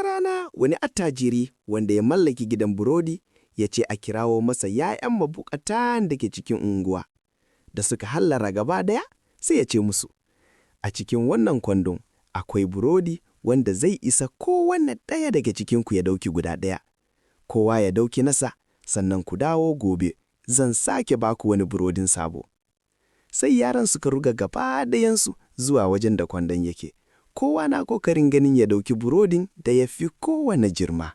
Wata rana wani attajiri wanda ya mallaki gidan burodi ya ce a kirawo masa ‘ya'yan mabukatan da ke cikin unguwa. Da suka hallara gaba ɗaya sai ya ce musu, a cikin wannan kwandon akwai burodi wanda zai isa kowanne ɗaya daga cikinku ya ɗauki guda ɗaya. Kowa ya ɗauki nasa, sannan ku dawo gobe, zan sake baku wani burodin sabo. Sai yaran suka ruga gaba ɗayansu zuwa wajen da kwandon yake. Kowa na kokarin ganin ya ɗauki burodin da ya fi kowane girma.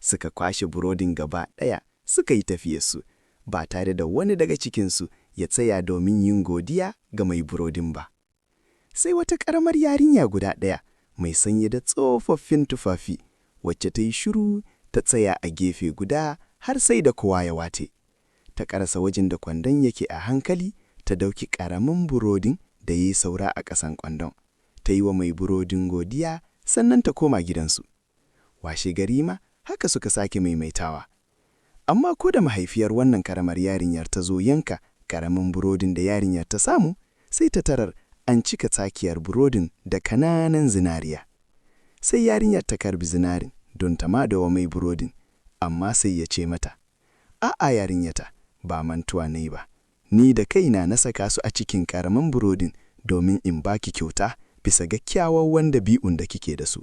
Suka kwashe burodin gaba ɗaya suka yi tafiyarsu, ba tare da wani daga cikinsu ya tsaya domin yin godiya ga mai burodin ba. Sai wata ƙaramar yarinya guda ɗaya mai sanye da tsofaffin tufafi, wacce ta yi shiru ta tsaya a gefe guda har sai da kowa ya wate. Ta ƙarasa wajen da kwandon yake a hankali, ta ɗauki ƙaramin burodin da ya yi saura a ƙasan kwandon. Ta yi wa mai burodin godiya, sannan ta koma gidansu. Washe gari ma haka suka sake maimaitawa. Amma ko da mahaifiyar wannan ƙaramar yarinyar ta zo yanka ƙaramin burodin da yarinyar ta samu, sai ta tarar an cika tsakiyar burodin da kananan zinariya. Sai yarinyar ta karbi zinarin don ta madawa mai burodin, amma sai ya ce mata, a'a yarinyata, ba mantuwa ne ba, ni da kaina na saka su a cikin ƙaramin burodin domin in baki kyauta bisa ga kyawawan dabi'un da kike da su.